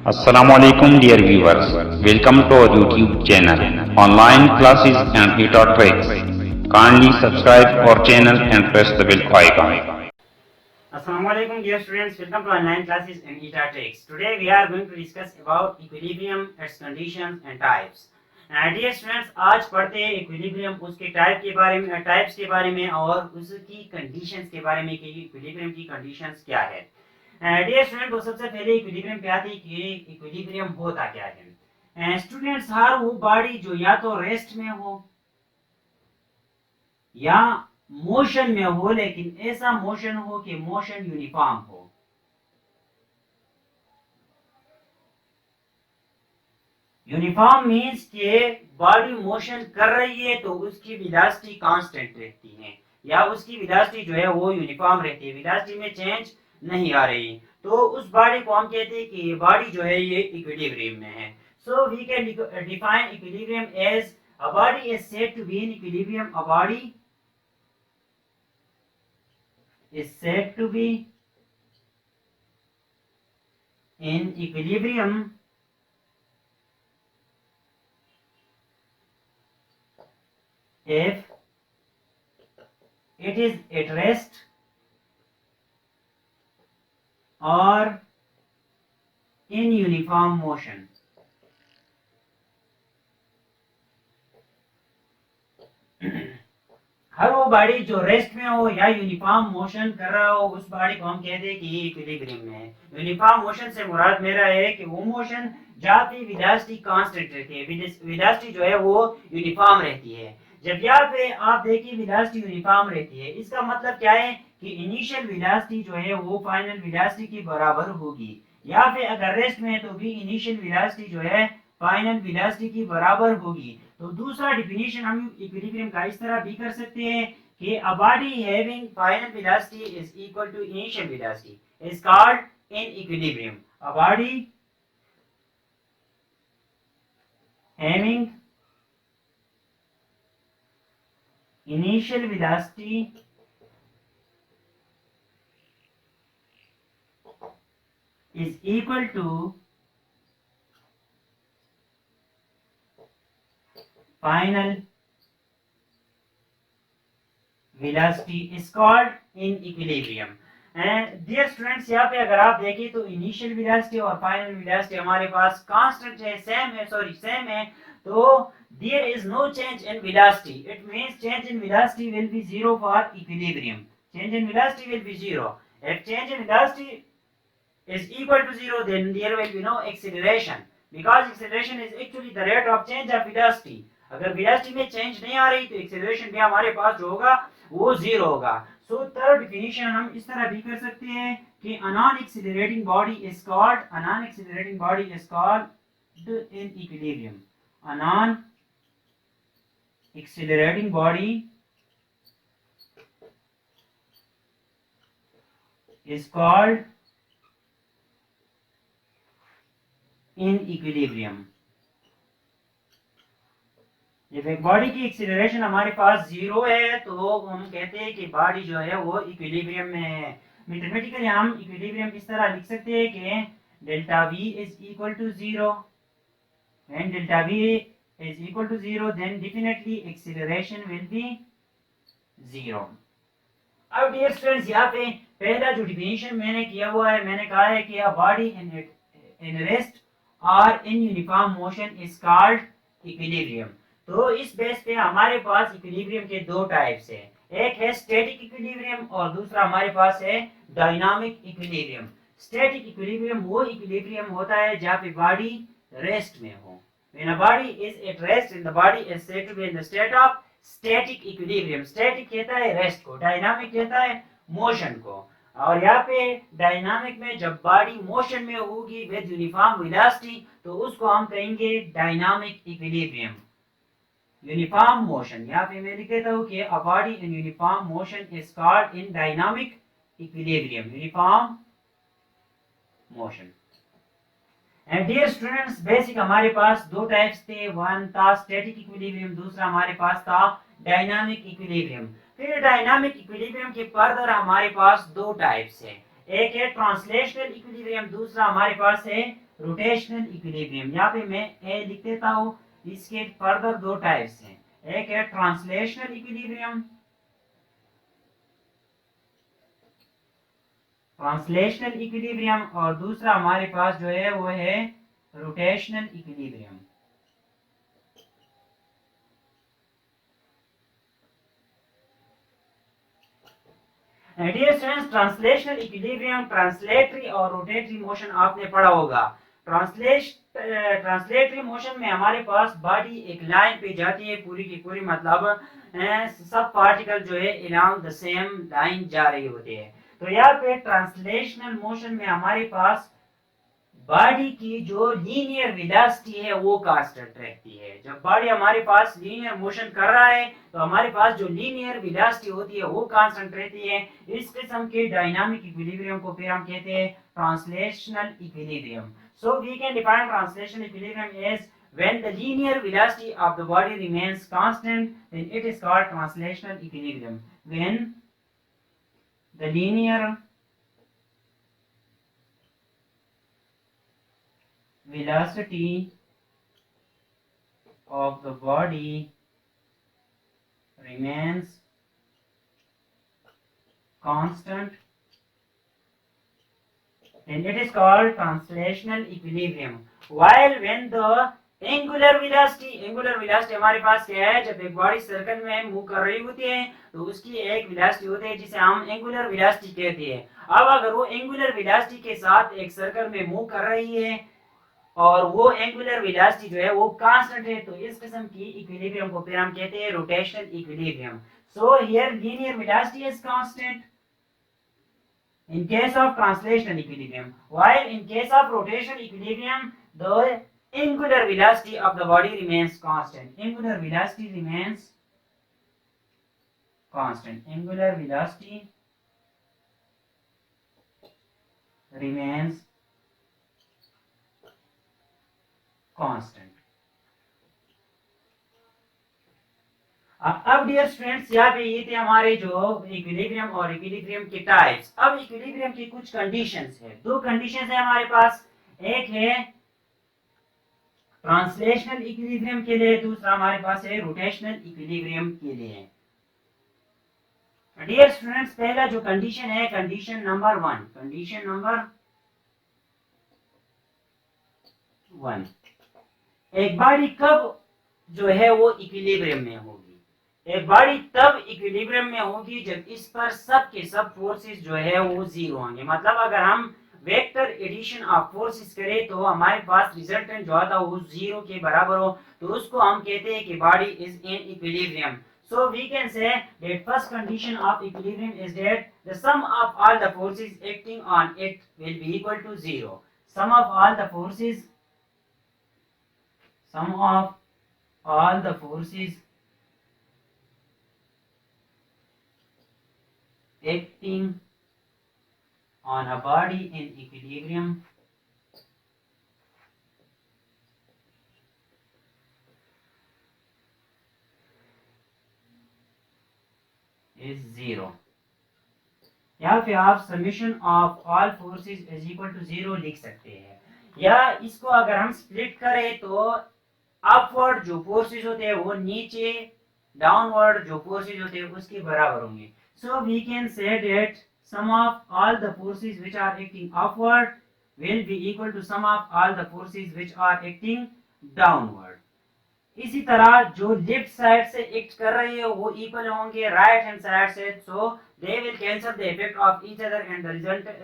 Assalamualaikum dear viewers. Welcome to our YouTube channel. Online classes and ETA tricks. Kindly subscribe our channel and press the bell icon. Assalamualaikum dear students, welcome to online classes and ETA tricks. Today we are going to discuss about equilibrium, its conditions and types. Dear students, आज पढ़ते हैं equilibrium, उसके type के बारे में, types के बारे में और उसकी कंडीशंस के बारे में कि इक्विलिब्रियम की कंडीशंस क्या है। डियर स्टूडेंट, तो सबसे पहले इक्विलिब्रियम क्या थी कि इक्विलिब्रियम होता क्या है। स्टूडेंट्स, हर वो बॉडी जो या तो रेस्ट में हो या मोशन में हो, लेकिन ऐसा मोशन हो कि मोशन यूनिफॉर्म हो। यूनिफॉर्म मींस के बॉडी मोशन कर रही है तो उसकी वेलोसिटी कांस्टेंट रहती है या उसकी वेलोसिटी जो है वो यूनिफॉर्म रहती है, वेलोसिटी में चेंज नहीं आ रही, तो उस बॉडी को हम कहते हैं कि ये बॉडी जो है ये इक्विलिब्रियम में है। So we can define equilibrium as a body is said to be in equilibrium, a body is said to be in equilibrium if it is at rest or in uniform motion. हर वो body जो rest में हो या uniform motion कर रहा हो उस body को हम कहते हैं कि ये इक्विलिब्रियम में है। यूनिफॉर्म मोशन से मुराद मेरा है कि वो मोशन जहाँ पे वेलोसिटी कांस्टेंट रहती है, वेलोसिटी जो है वो यूनिफॉर्म रहती है। जब यहाँ पे आप देखिए वेलोसिटी यूनिफॉर्म रहती है, इसका मतलब क्या है कि इनिशियल वेलोसिटी जो है वो फाइनल वेलोसिटी के बराबर होगी, या फिर अगर रेस्ट में है तो भी इनिशियल वेलोसिटी जो है फाइनल वेलोसिटी की बराबर होगी। तो दूसरा डिफिनेशन हम इक्विलिब्रियम का इस तरह भी कर सकते हैं कि a body having final velocity is equal to initial velocity is called in equilibrium. A body having initial velocity is equal to final velocity is called in equilibrium. And dear students, यहाँ पे अगर आप देखें तो initial velocity और final velocity हमारे पास constant है, same है, तो there is no change in velocity. It means change in velocity will be zero for equilibrium. Change in velocity will be zero. If change in velocity is equal to zero, then there will be no acceleration, because acceleration is actually the rate of change of velocity. अगर velocity में change नहीं आ रही तो acceleration भी हमारे पास जो होगा वो जीरो होगा। सो थर्ड डिफिनेशन हम इस तरह भी कर सकते हैं कि a non-accelerating body is called in equilibrium. A non-accelerating body is called in equilibrium. जब एक बॉडी की एक्सीलरेशन हमारे पास जीरो है तो हम कहते हैं कि बॉडी जो है वो इक्विलिब्रियम में है। मैथमेटिकली हम इक्विलिब्रियम इस तरह लिख सकते हैं कि delta V is equal to zero. When delta V is equal to zero then definitely acceleration will be zero. अब डियर स्टूडेंट्स, यहाँ पे पहला जो डिफिनेशन मैंने किया हुआ है, मैंने कहा है कि अ बॉडी इन रेस्ट और इन uniform motion is called equilibrium. तो इस बेस पे हमारे पास इक्विलिब्रियम के दो टाइप्स है, एक है स्टैटिक इक्विलिब्रियम और दूसरा हमारे पास है डायनामिक इक्विलिब्रियम। स्टैटिक इक्विलिब्रियम वो इक्विलिब्रियम होता है जहाँ पे बॉडी रेस्ट में हो। When a body is at rest, and the body is said to be in the state of static equilibrium. Static कहता है रेस्ट को, डायनामिक कहता है मोशन को। और यहाँ पे डायनामिक में जब बॉडी मोशन में होगी विद यूनिफॉर्म वेलोसिटी तो उसको हम कहेंगे डायनामिक इक्विलिब्रियम, यूनिफॉर्म मोशन। यहाँ पे मैं लिख देता हूँ कि a body in uniform motion is called in dynamic equilibrium, uniform motion. And dear students, basic हमारे पास दो टाइप्स थे, वन था स्टैटिक इक्विलिब्रियम, दूसरा हमारे पास था डायनामिक इक्विलिब्रियम। फिर डायनामिक इक्विलिब्रियम के फर्दर हमारे पास दो टाइप्स है, एक है ट्रांसलेशनल इक्विलिब्रियम, दूसरा हमारे पास है रोटेशनल इक्विलिब्रियम। यहाँ पे मैं ए लिख देता हूँ। इसके फर्दर दो टाइप्स हैं, एक है ट्रांसलेशनल इक्विलिब्रियम, और दूसरा हमारे पास जो है वो है rotational equilibrium. Dear students, translational equilibrium, translatory और रोटेटरी मोशन आपने पढ़ा होगा। ट्रांसलेटरी मोशन में हमारे पास बॉडी एक लाइन पे जाती है पूरी की पूरी, मतलब सब पार्टिकल जो है अलोंग द सेम लाइन जा रही होती है। तो यहाँ पे ट्रांसलेशनल मोशन में हमारे पास बॉडी की जो लीनियर वेलोसिटी है वो कांस्टेंट रहती है। जब बॉडी हमारे पास लीनियर मोशन कर रहा है तो हमारे पास जो लीनियर वेलोसिटी होती है वो कांस्टेंट रहती है। इस किस्म के डायनामिक इक्विलिब्रियम को फिर हम कहते हैं translational equilibrium. So we can define translational equilibrium as when the linear velocity of the body remains constant, then it is called translational equilibrium. When the linear velocity of the body remains constant, then it is called translational equilibrium. While when the angular velocity हमारे पास क्या है, जब एक body circle में move कर रही होती है तो उसकी एक वेलोसिटी होती है जिसे हम एंगुलर वेलोसिटी कहते हैं। अब अगर वो एंगुलर वेलोसिटी के साथ एक सर्कल में मूव कर रही है और वो एंगुलर वेलोसिटी जो है वो कांस्टेंट है, तो इस किस्म की इक्विलिब्रियम को फिर हम कहते हैं rotational equilibrium. So here linear velocity is constant in case of translational equilibrium, while in case of rotational equilibrium the angular velocity of the body remains constant. Angular velocity remains constant. Angular velocity remains constant. अब dear students, यहाँ पे ये थे हमारे जो equilibrium और equilibrium के types. अब इक्विलिब्रियम की कुछ कंडीशंस है, दो कंडीशंस है हमारे पास, एक है ट्रांसलेशनल इक्विलिब्रियम के लिए, दूसरा हमारे पास है रोटेशनल इक्विलिब्रियम के लिए। डियर स्टूडेंट्स, पहला जो कंडीशन है, कंडीशन नंबर वन, एक बॉडी कब जो है वो इक्विलिब्रियम में होगी। एक बॉडी तब इक्विलिब्रियम में होगी जब इस पर सब के सब फोर्सेस जो है वो जीरो होंगे। मतलब अगर हम वेक्टर एडिशन ऑफ फोर्सेस करें तो हमारे पास रिजल्टेंट जो आता है वो जीरो के बराबर हो, तो उसको हम कहते हैं कि body is in equilibrium. So we can say that first condition of equilibrium is that the sum of all the forces acting on it will be equal to zero. Sum of all the forces acting on a body in equilibrium is zero. यहाँ पे आप summation of all forces is equal to zero लिख सकते हैं, या इसको अगर हम स्प्लिट करें तो अपवर्ड जो फोर्सेस होते हैं वो नीचे, डाउनवर्ड जो फोर्सेस होते हैं उसके बराबर होंगे। So we can say that sum of all the forces which are acting upward will be equal to sum of all the forces which are acting downward. इसी तरह जो लेफ्ट साइड से एक्ट कर रहे हैं वो इक्वल होंगे right hand side से, so they will cancel the effect of each other and the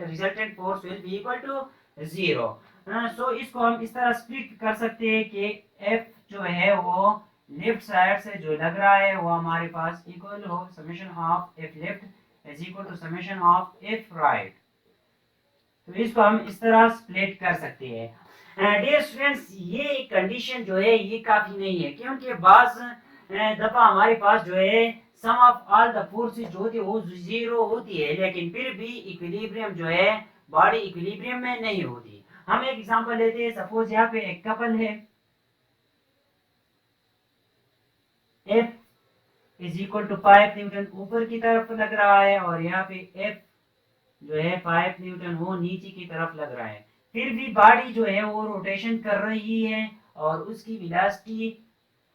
resultant force will be equal to zero. So इसको हम इस तरह स्प्लिट कर सकते हैं कि एफ जो है वो लेफ्ट साइड से जो लग रहा है वो हमारे पास इक्वल हो summation of F left is equal to summation of F right. तो इसको हम इस तरह स्प्लिट कर सकते हैं। डियर स्टूडेंट्स, ये कंडीशन जो है ये काफी नहीं है, क्योंकि बाज दफा हमारे पास जो है सम ऑफ ऑल द फोर्सेस जो होती है वो जीरो होती है, लेकिन फिर भी इक्विलिब्रियम जो है बॉडी इक्विलिब्रियम में नहीं होती। हम एक एग्जांपल लेते हैं, सपोज यहाँ पे एक कपल है, F is equal to 5 newton ऊपर की तरफ लग रहा है और यहाँ पे F जो है 5 न्यूटन वो नीचे की तरफ लग रहा है। फिर भी बॉडी जो है वो रोटेशन कर रही है और उसकी वेलोसिटी,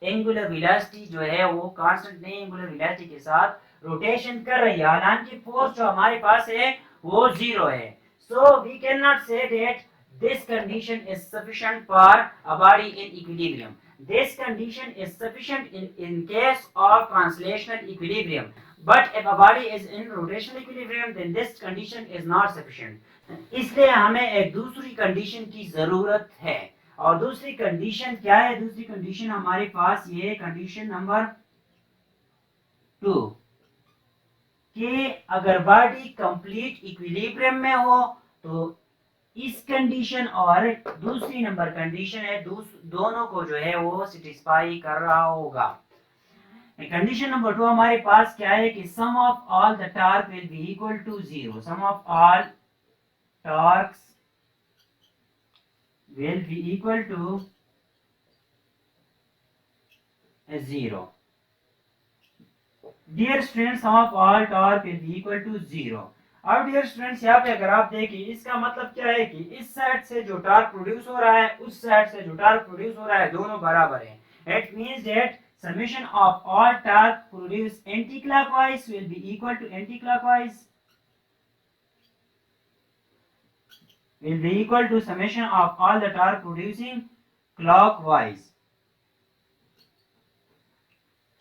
एंगुलर वेलोसिटी जो है वो कांस्टेंट नहीं, एंगुलर वेलोसिटी के साथ रोटेशन कर रही है, हालांकि फोर्स जो हमारे पास है वो जीरो है। So we can not say that this condition is sufficient for a body in equilibrium. This condition is sufficient in case of translational equilibrium, but if a body is in rotational equilibrium then this condition is not sufficient. इसलिए हमें एक दूसरी condition की जरूरत है। और दूसरी condition क्या है? दूसरी कंडीशन हमारे पास ये कंडीशन नंबर 2 कि अगर बॉडी कंप्लीट इक्विलिब्रियम में हो तो इस कंडीशन और दूसरी नंबर कंडीशन है, दोनों को जो है वो सेटिस्फाई कर रहा होगा। कंडीशन नंबर 2 हमारे पास क्या है कि sum of all the torque will be equal to zero. Sum of all torques will be equal to 0. Dear students, sum of all torque will be equal to 0. अब dear students यहाँ पे अगर आप देखिए इसका मतलब क्या है कि इस साइड से जो टार्क प्रोड्यूस हो रहा है उस साइड से जो टार्क प्रोड्यूस हो रहा है दोनों बराबर है। It means that summation of all torque produced anti-clockwise will be equal to anti-clockwise will be equal to summation of all the torque producing clockwise.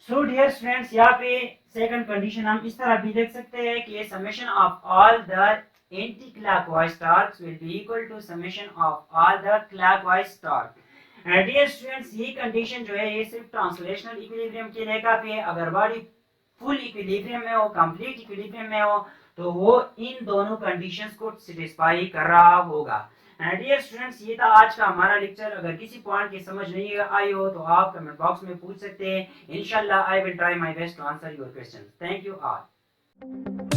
So dear students, यहाँ पे सेकंड कंडीशन हम इस तरह भी देख सकते हैं कि summation of all the anti-clockwise torques will be equal to summation of all the clockwise torque. Dear students, ये कंडीशन जो है ये सिर्फ ट्रांसलेशनल इक्विलिब्रियम के लिए काफी है। अगर बॉडी फुल इक्विलिब्रियम में हो, कंप्लीट इक्विलिब्रियम में हो तो वो इन दोनों कंडीशंस को सेटिस्फाई कर रहा होगा। डियर स्टूडेंट्स, ये था आज का हमारा लेक्चर। अगर किसी पॉइंट की समझ नहीं आई हो तो आप कमेंट बॉक्स में पूछ सकते हैं। इंशाल्लाह I will try my best to answer your questions. Thank you all.